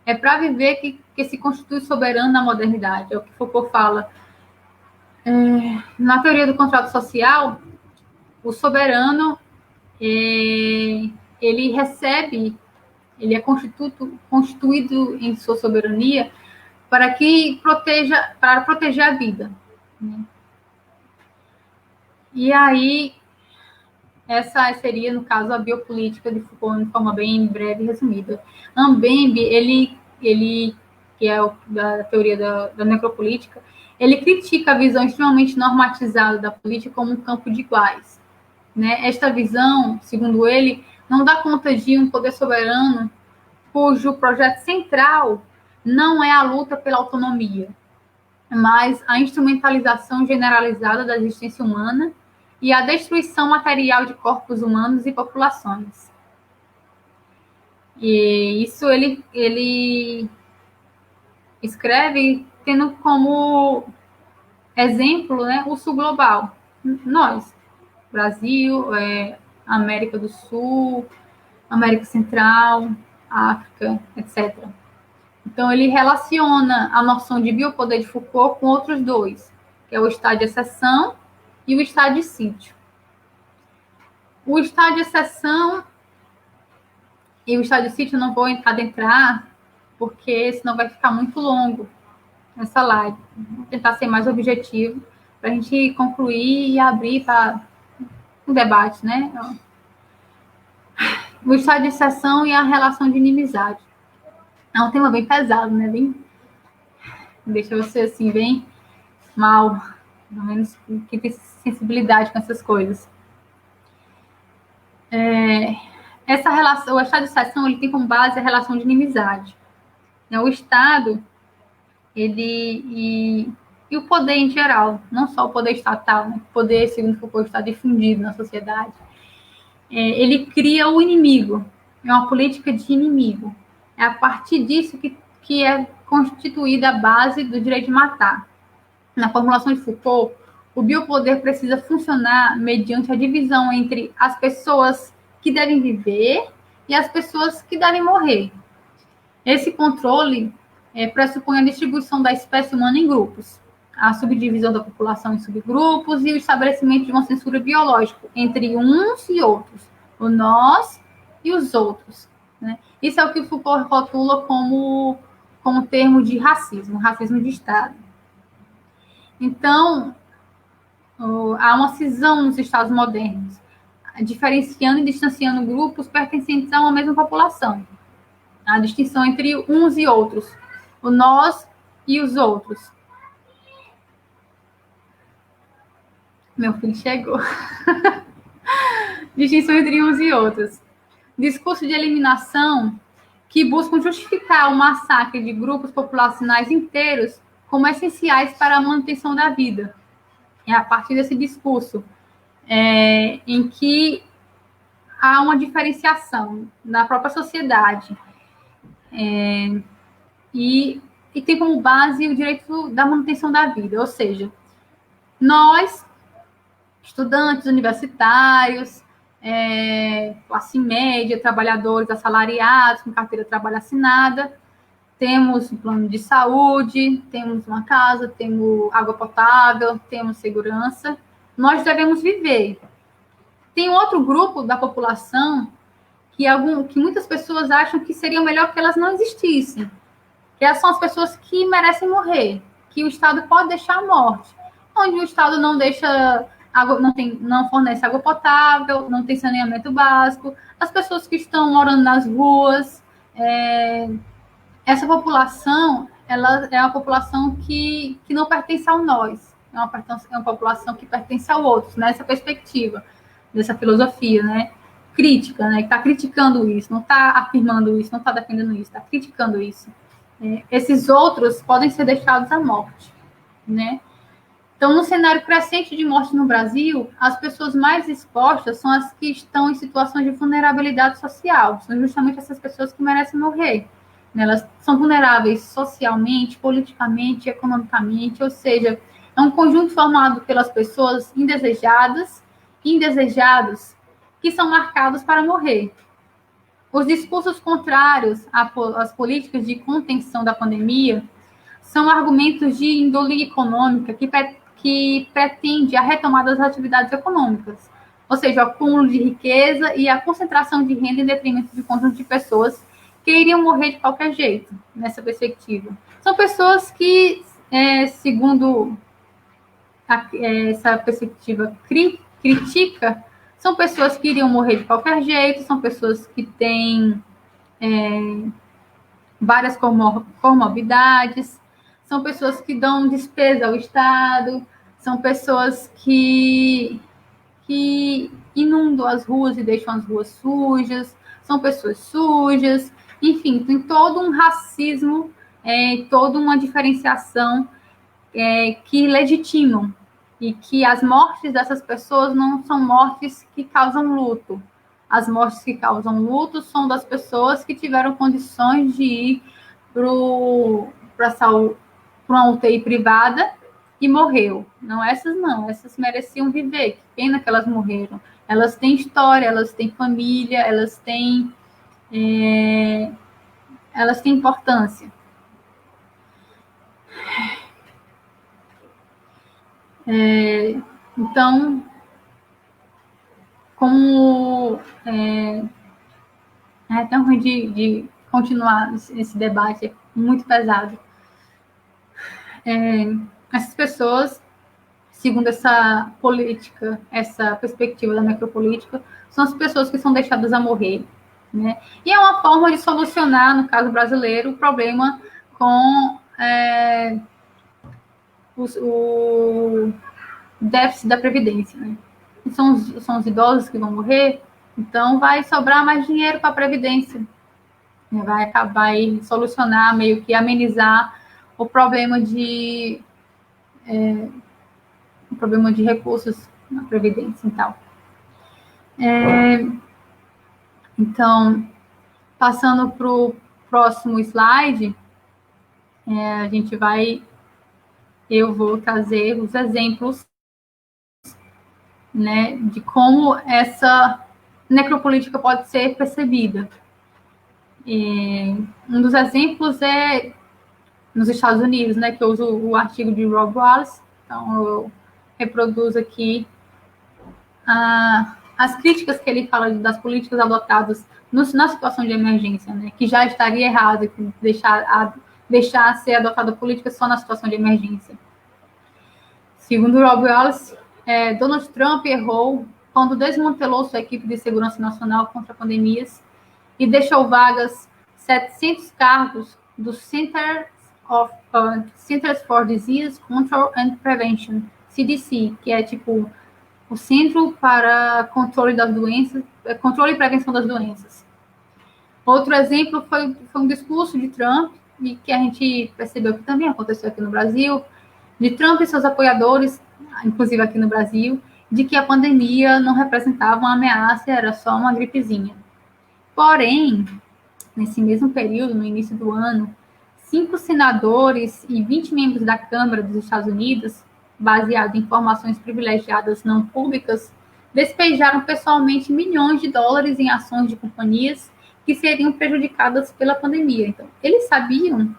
É para viver que se constitui soberano na modernidade, é o que Foucault fala. Na teoria do contrato social, o soberano, ele é constituído em sua soberania para proteger a vida, né? E aí, essa seria, no caso, a biopolítica de Foucault, de forma bem breve e resumida. Mbembe, ele que é da teoria da necropolítica, ele critica a visão extremamente normatizada da política como um campo de iguais, né? Esta visão, segundo ele, não dá conta de um poder soberano cujo projeto central não é a luta pela autonomia, mas a instrumentalização generalizada da existência humana e a destruição material de corpos humanos e populações. E isso ele escreve tendo como exemplo, né, o sul global. Nós, Brasil, América do Sul, América Central, África, etc. Então, ele relaciona a noção de biopoder de Foucault com outros dois, que é o estado de exceção e o estado de sítio. O estado de exceção e o estado de sítio eu não vou adentrar, porque senão vai ficar muito longo essa live. Vou tentar ser mais objetivo para a gente concluir e abrir para um debate, né? O estado de exceção e a relação de inimizade. É um tema bem pesado, né? Deixa você assim, bem mal, pelo menos que tem sensibilidade com essas coisas. Essa relação, o estado de exceção, ele tem como base a relação de inimizade. O Estado, e o poder em geral, não só o poder estatal, né? O poder, segundo Foucault, está difundido na sociedade. Ele cria o inimigo, é uma política de inimigo. É a partir disso que é constituída a base do direito de matar. Na formulação de Foucault, o biopoder precisa funcionar mediante a divisão entre as pessoas que devem viver e as pessoas que devem morrer. Esse controle pressupõe a distribuição da espécie humana em grupos, a subdivisão da população em subgrupos e o estabelecimento de uma censura biológica entre uns e outros, o nós e os outros. Né? Isso é o que o Foucault rotula como termo de racismo de Estado. Então, há uma cisão nos Estados modernos, diferenciando e distanciando grupos pertencentes a uma mesma população. A distinção entre uns e outros, o nós e os outros. Meu filho chegou. Distinção entre uns e outros. Discurso de eliminação que buscam justificar o massacre de grupos populacionais inteiros como essenciais para a manutenção da vida. É a partir desse discurso em que há uma diferenciação na própria sociedade e tem como base o direito da manutenção da vida, ou seja, nós, estudantes universitários, classe média, trabalhadores assalariados, com carteira de trabalho assinada, temos um plano de saúde, temos uma casa, temos água potável, temos segurança, nós devemos viver. Tem outro grupo da população que muitas pessoas acham que seria melhor que elas não existissem, que são as pessoas que merecem morrer, que o Estado pode deixar a morte, onde o Estado não deixa água, não fornece água potável, não tem saneamento básico, as pessoas que estão morando nas ruas, essa população, ela é uma população que não pertence ao nós, é uma população que pertence ao outro, nessa perspectiva, dessa filosofia, né? Crítica, né? Que está criticando isso, não está afirmando isso, não está defendendo isso, está criticando isso. Esses outros podem ser deixados à morte, né? Então, no cenário crescente de morte no Brasil, as pessoas mais expostas são as que estão em situações de vulnerabilidade social, são justamente essas pessoas que merecem morrer. Elas são vulneráveis socialmente, politicamente, economicamente, ou seja, é um conjunto formado pelas pessoas indesejadas e indesejados que são marcados para morrer. Os discursos contrários às políticas de contenção da pandemia são argumentos de índole econômica que pretende a retomada das atividades econômicas, ou seja, o acúmulo de riqueza e a concentração de renda em detrimento de um conjunto de pessoas que iriam morrer de qualquer jeito, nessa perspectiva. São pessoas que, segundo essa perspectiva critica, são pessoas que iriam morrer de qualquer jeito, são pessoas que têm várias comorbidades, são pessoas que dão despesa ao Estado, são pessoas que inundam as ruas e deixam as ruas sujas, são pessoas sujas, enfim, tem todo um racismo, toda uma diferenciação que legitimam e que as mortes dessas pessoas não são mortes que causam luto. As mortes que causam luto são das pessoas que tiveram condições de ir para uma UTI privada e morreu. Não, essas mereciam viver. Que pena que elas morreram. Elas têm história, elas têm família, elas têm importância. Então, como é tão ruim de continuar esse debate, é muito pesado. Essas pessoas, segundo essa política, essa perspectiva da necropolítica, são as pessoas que são deixadas a morrer, né? E é uma forma de solucionar, no caso brasileiro, o problema com o déficit da Previdência, né? São os idosos que vão morrer, então vai sobrar mais dinheiro para a Previdência. Vai acabar aí solucionar, meio que amenizar o problema de recursos na Previdência e tal. Então, passando para o próximo slide, eu vou trazer os exemplos, né, de como essa necropolítica pode ser percebida. Um dos exemplos é nos Estados Unidos, né, que eu uso o artigo de Rob Wallace, então eu reproduzo aqui as críticas que ele fala das políticas adotadas na situação de emergência, né, que já estaria errado deixar ser adotada política só na situação de emergência. Segundo Rob Wallace, Donald Trump errou quando desmantelou sua equipe de segurança nacional contra pandemias e deixou vagas 700 cargos do Centers for Disease Control and Prevention, CDC, que é tipo o Centro para Controle das Doenças, Controle e Prevenção das Doenças. Outro exemplo foi um discurso de Trump, e que a gente percebeu que também aconteceu aqui no Brasil, de Trump e seus apoiadores, inclusive aqui no Brasil, de que a pandemia não representava uma ameaça, era só uma gripezinha. Porém, nesse mesmo período, no início do ano, 5 senadores e 20 membros da Câmara dos Estados Unidos, baseado em informações privilegiadas não públicas, despejaram pessoalmente milhões de dólares em ações de companhias que seriam prejudicadas pela pandemia. Então, eles sabiam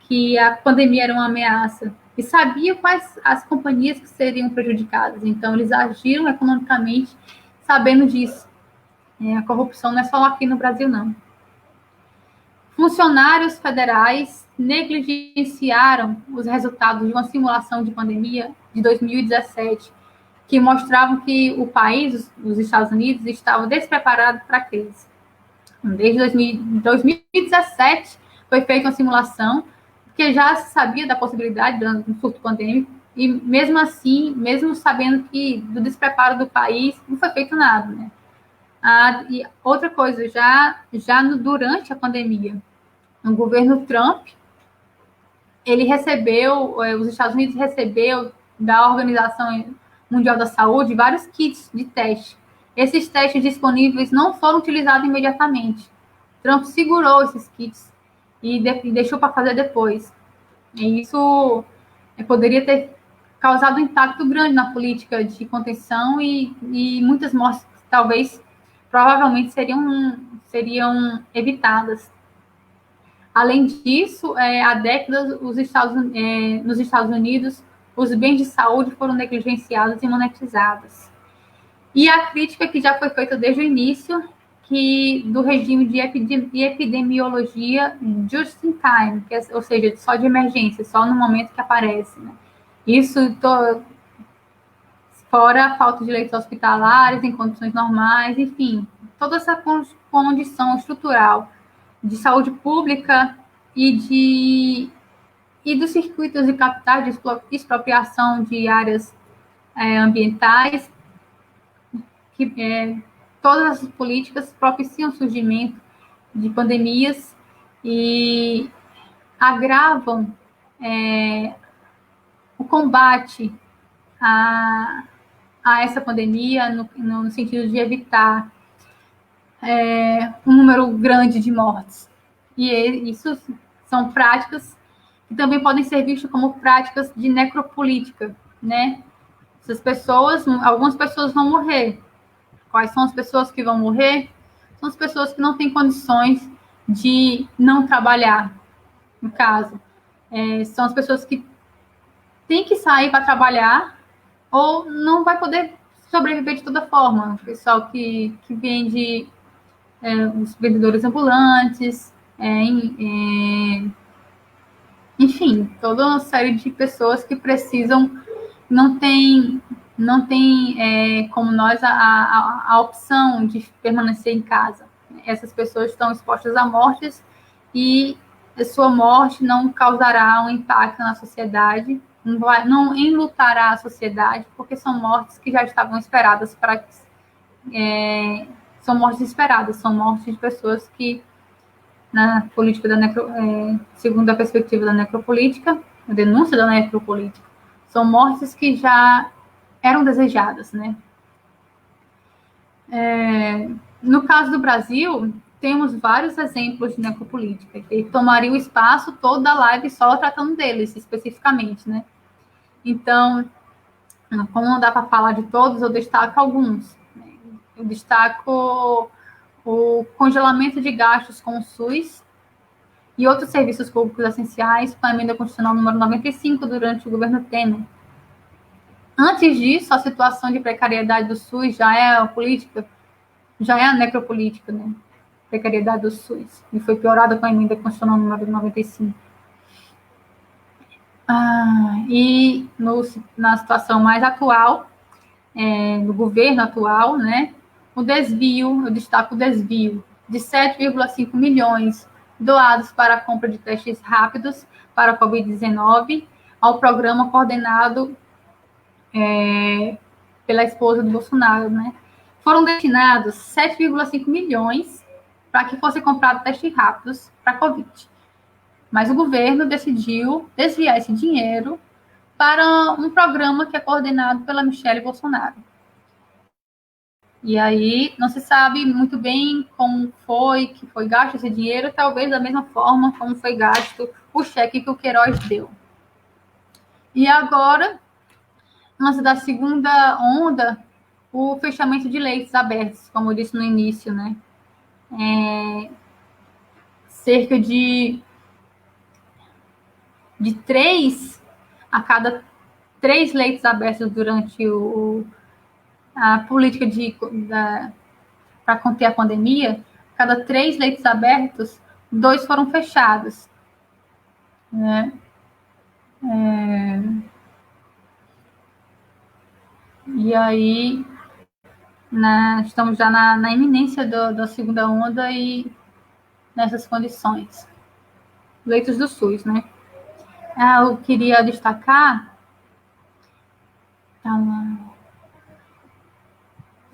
que a pandemia era uma ameaça e sabiam quais as companhias que seriam prejudicadas. Então, eles agiram economicamente sabendo disso. A corrupção não é só aqui no Brasil, não. Funcionários federais negligenciaram os resultados de uma simulação de pandemia de 2017, que mostravam que o país, os Estados Unidos, estavam despreparados para a crise. Desde 2017 foi feita uma simulação, porque já se sabia da possibilidade do surto pandêmico, e mesmo assim, mesmo sabendo que do despreparo do país, não foi feito nada, né? E outra coisa, durante a pandemia, o governo Trump, os Estados Unidos recebeu da Organização Mundial da Saúde vários kits de teste. Esses testes disponíveis não foram utilizados imediatamente. Trump segurou esses kits e deixou para fazer depois. E isso poderia ter causado um impacto grande na política de contenção e muitas mortes, provavelmente seriam evitadas. Além disso, há décadas, nos Estados Unidos, os bens de saúde foram negligenciados e monetizados. E a crítica que já foi feita desde o início, do regime de epidemiologia just in time, ou seja, só de emergência, só no momento que aparece, né? Isso fora a falta de leitos hospitalares em condições normais, enfim, toda essa condição estrutural de saúde pública e dos circuitos de capitais de expropriação de áreas ambientais, todas as políticas propiciam o surgimento de pandemias e agravam o combate a essa pandemia, no sentido de evitar um número grande de mortes. E isso são práticas que também podem ser vistas como práticas de necropolítica, né? Essas pessoas, algumas pessoas vão morrer. Quais são as pessoas que vão morrer? São as pessoas que não têm condições de não trabalhar, no caso. São as pessoas que têm que sair para trabalhar ou não vai poder sobreviver de toda forma. O pessoal que vende, os vendedores ambulantes, enfim, toda uma série de pessoas que precisam, não tem como nós a opção de permanecer em casa. Essas pessoas estão expostas a mortes e a sua morte não causará um impacto na sociedade, não enlutará a sociedade, porque são mortes que já estavam esperadas são mortes esperadas, são mortes de pessoas que, na política segundo a perspectiva da necropolítica, a denúncia da necropolítica, são mortes que já eram desejadas, né? No caso do Brasil, temos vários exemplos de necropolítica, que tomaria o espaço todo da live só tratando deles, especificamente, né? Então, como não dá para falar de todos, eu destaco alguns. Eu destaco o congelamento de gastos com o SUS e outros serviços públicos essenciais com a emenda constitucional número 95 durante o governo Temer. Antes disso, a situação de precariedade do SUS já é a necropolítica, né? Precariedade do SUS. E foi piorada com a emenda constitucional número 95. E na situação mais atual, no governo atual, né? Eu destaco o desvio de 7,5 milhões doados para a compra de testes rápidos para a Covid-19 ao programa coordenado pela esposa do Bolsonaro, né? Foram destinados 7,5 milhões para que fossem comprados testes rápidos para a Covid. Mas o governo decidiu desviar esse dinheiro para um programa que é coordenado pela Michelle Bolsonaro. E aí não se sabe muito bem como que foi gasto esse dinheiro, talvez da mesma forma como foi gasto o cheque que o Queiroz deu. E agora, antes da segunda onda, o fechamento de leitos abertos, como eu disse no início, né? Cerca de 3 a cada 3 leitos abertos durante a política para conter a pandemia, cada 3 leitos abertos, 2 foram fechados, né? E aí, estamos já na iminência da segunda onda e nessas condições. Leitos do SUS, né? Eu queria destacar...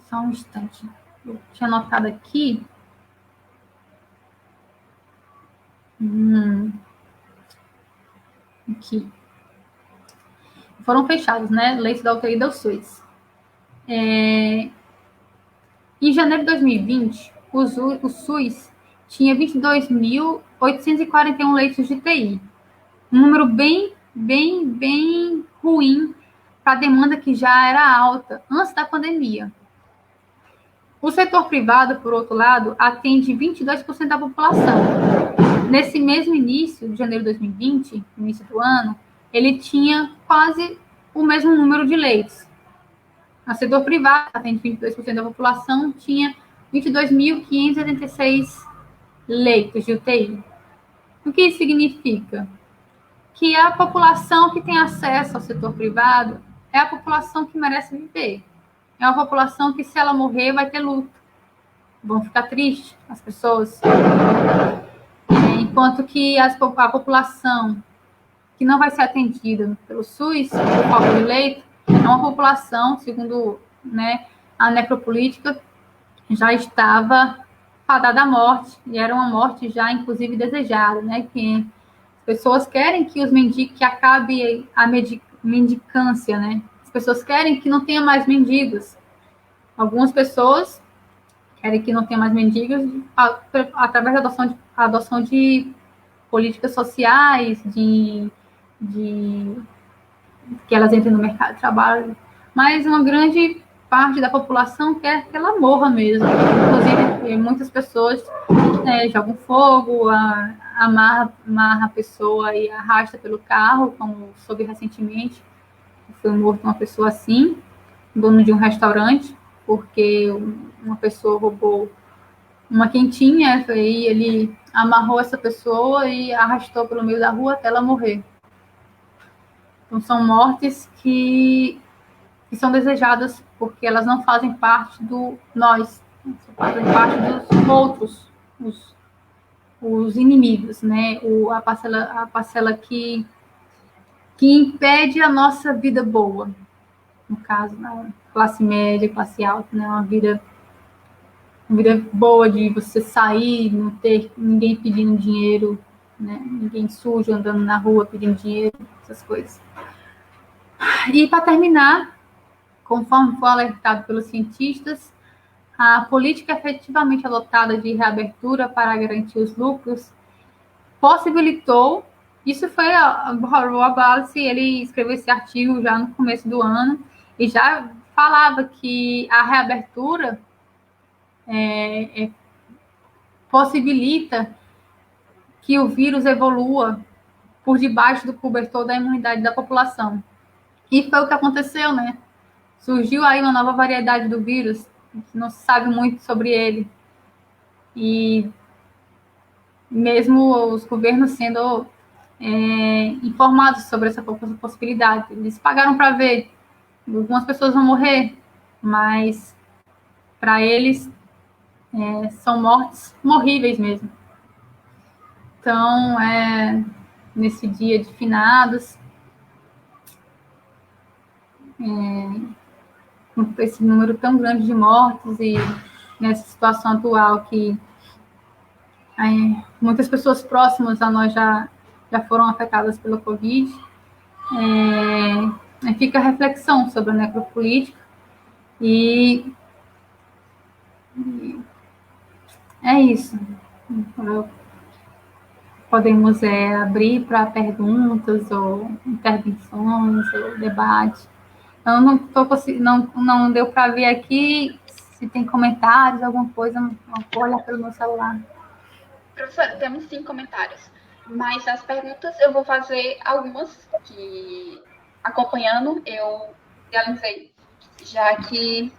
Só um instante. Eu tinha anotado aqui. Aqui. Foram fechados, né? Leitos da UTI do SUS. Em janeiro de 2020, o SUS tinha 22.841 leitos de UTI. Um número bem ruim para a demanda que já era alta antes da pandemia. O setor privado, por outro lado, atende 22% da população. Nesse mesmo início de janeiro de 2020, início do ano, ele tinha quase o mesmo número de leitos. O setor privado, atende 22% da população, tinha 22.586 leitos de UTI. O que isso significa? Que a população que tem acesso ao setor privado é a população que merece viver. É uma população que, se ela morrer, vai ter luto. Vão ficar tristes as pessoas. Enquanto que a população que não vai ser atendida pelo SUS, por falta de leito, é uma população, segundo, né, a necropolítica, já estava fadada à morte, e era uma morte já, inclusive, desejada, né? Que as pessoas querem que acabe a mendicância, né? As pessoas querem que não tenha mais mendigos. Algumas pessoas querem que não tenha mais mendigos através da adoção de políticas sociais, de que elas entrem no mercado de trabalho, mas uma grande parte da população quer que ela morra mesmo. Inclusive, muitas pessoas jogam fogo, amarra a pessoa e arrasta pelo carro, como soube recentemente, foi morto uma pessoa assim, dono de um restaurante, porque uma pessoa roubou uma quentinha, e ele amarrou essa pessoa e arrastou pelo meio da rua até ela morrer. Então, são mortes que são desejadas porque elas não fazem parte do nós, fazem parte dos outros, os inimigos, né? A parcela que impede a nossa vida boa, no caso, né? Classe média, classe alta, né? Uma vida boa de você sair, não ter ninguém pedindo dinheiro, né? Ninguém sujo andando na rua pedindo dinheiro, essas coisas. E para terminar, conforme foi alertado pelos cientistas, a política efetivamente adotada de reabertura para garantir os lucros possibilitou, isso foi o Wallace, ele escreveu esse artigo já no começo do ano, e já falava que a reabertura possibilita que o vírus evolua por debaixo do cobertor da imunidade da população. E foi o que aconteceu, né? Surgiu aí uma nova variedade do vírus, que não se sabe muito sobre ele. E mesmo os governos sendo informados sobre essa possibilidade. Eles pagaram para ver. Algumas pessoas vão morrer, mas para eles são mortes morríveis mesmo. Então, nesse dia de finados, com esse número tão grande de mortes e nessa situação atual que muitas pessoas próximas a nós já foram afetadas pela Covid, fica a reflexão sobre a necropolítica e é isso. Podemos abrir para perguntas ou intervenções ou debate. Eu não deu para ver aqui se tem comentários, alguma coisa, não vou olhar pelo meu celular. Professora, temos 5 comentários, mas as perguntas eu vou fazer algumas que, acompanhando, eu realizei, já que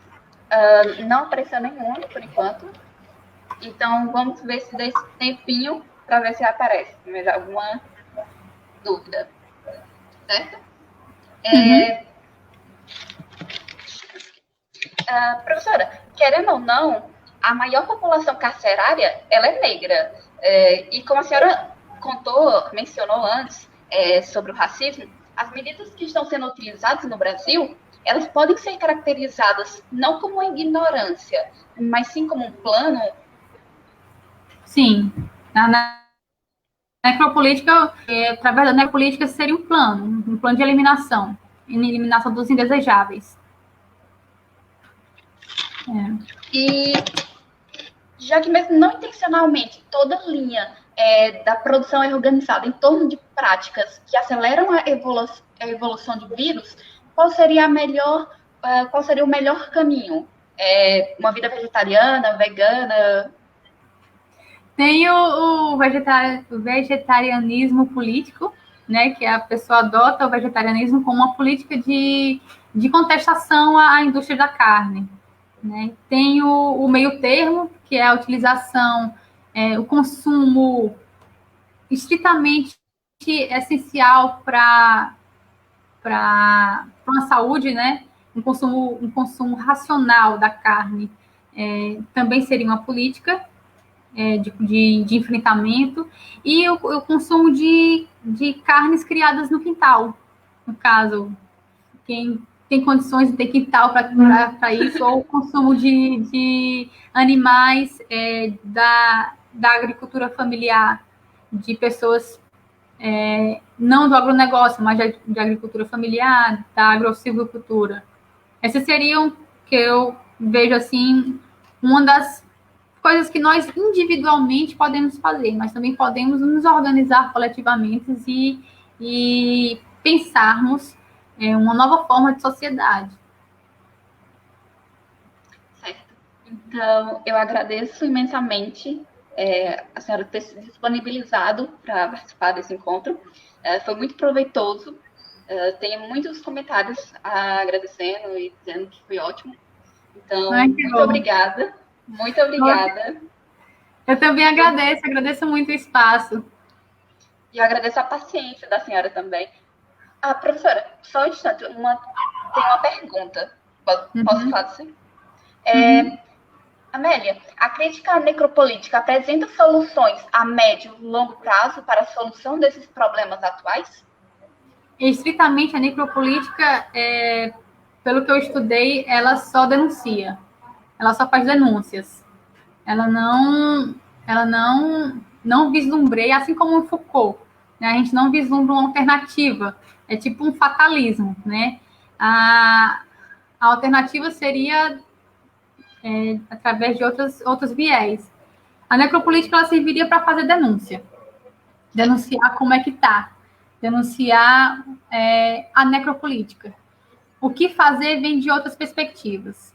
não apareceu nenhuma por enquanto. Então, vamos ver se dá esse tempinho para ver se aparece mais alguma dúvida. Certo? Professora, querendo ou não, a maior população carcerária ela é negra. E como a senhora mencionou antes sobre o racismo, as medidas que estão sendo utilizadas no Brasil, elas podem ser caracterizadas não como ignorância, mas sim como um plano. Sim. Na necropolítica, através da necropolítica, seria um plano de eliminação dos indesejáveis. E já que mesmo não intencionalmente, toda linha da produção é organizada em torno de práticas que aceleram a evolução de vírus, qual seria o melhor caminho? Uma vida vegetariana, vegana? Tem o vegetarianismo político, né, que a pessoa adota o vegetarianismo como uma política de contestação à indústria da carne. Né? Tem o meio termo, que é a utilização, o consumo estritamente essencial para a saúde, né? Um consumo racional da carne também seria uma política de enfrentamento, e o consumo de carnes criadas no quintal, no caso, quem tem condições de ter quintal para isso, ou o consumo de animais da agricultura familiar, de pessoas não do agronegócio, mas de agricultura familiar, da agrossilvicultura. Essas seriam, que eu vejo assim, uma das coisas que nós individualmente podemos fazer, mas também podemos nos organizar coletivamente e pensarmos uma nova forma de sociedade. Certo. Então, eu agradeço imensamente a senhora ter se disponibilizado para participar desse encontro. Foi muito proveitoso. Tenho muitos comentários agradecendo e dizendo que foi ótimo. Então, muito bom. obrigada. Muito obrigada. Eu também agradeço muito o espaço. E eu agradeço a paciência da senhora também. Professora, só um instante, tem uma pergunta. Posso fazer? Amélia, a crítica necropolítica apresenta soluções a médio e longo prazo para a solução desses problemas atuais? Estritamente, a necropolítica, pelo que eu estudei, ela só denuncia. Ela só faz denúncias. Ela não vislumbreia, assim como o Foucault, né? A gente não vislumbra uma alternativa. É tipo um fatalismo, né? A alternativa seria através de outros viés. A necropolítica ela serviria para fazer denúncia. Denunciar como é que está. Denunciar a necropolítica. O que fazer vem de outras perspectivas.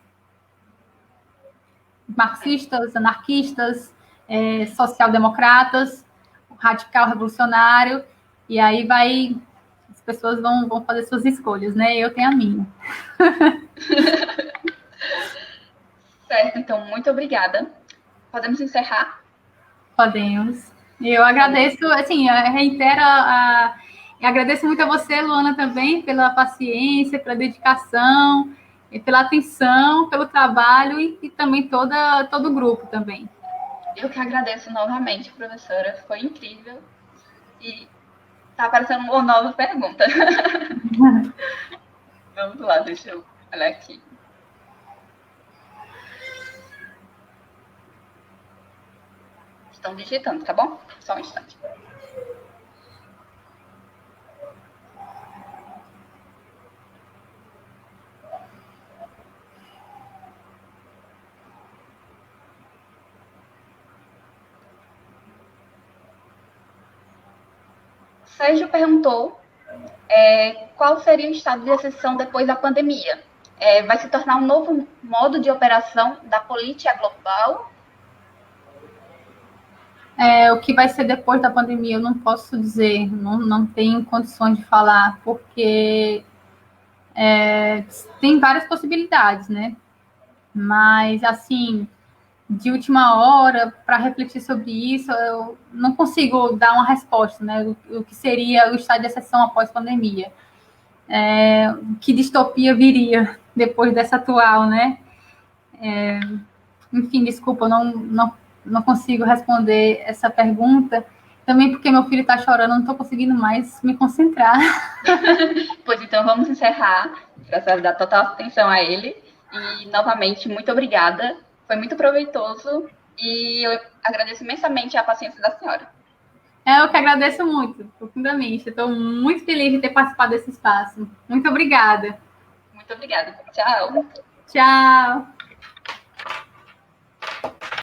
Marxistas, anarquistas, social-democratas, radical revolucionário, e aí as pessoas vão fazer suas escolhas, né? Eu tenho a minha. Certo, então, muito obrigada. Podemos encerrar? Podemos. Eu agradeço, assim, agradeço muito a você, Luana, também, pela paciência, pela dedicação, pela atenção, pelo trabalho e também todo o grupo também. Eu que agradeço novamente, professora. Foi incrível. E tá aparecendo uma nova pergunta. Vamos lá, deixa eu olhar aqui. Estão digitando, tá bom? Só um instante. Sérgio perguntou qual seria o estado de exceção depois da pandemia. Vai se tornar um novo modo de operação da política global? O que vai ser depois da pandemia, eu não posso dizer, não tenho condições de falar, porque tem várias possibilidades, né? Mas, assim, de última hora, para refletir sobre isso, eu não consigo dar uma resposta, né? O que seria o estado de exceção após pandemia. Que distopia viria depois dessa atual, né? Enfim, desculpa, não consigo responder essa pergunta. Também porque meu filho está chorando, não estou conseguindo mais me concentrar. Pois então, vamos encerrar, para dar total atenção a ele. E, novamente, muito obrigada. Foi muito proveitoso e eu agradeço imensamente a paciência da senhora. Eu que agradeço muito, profundamente. Estou muito feliz de ter participado desse espaço. Muito obrigada. Muito obrigada. Tchau. Tchau.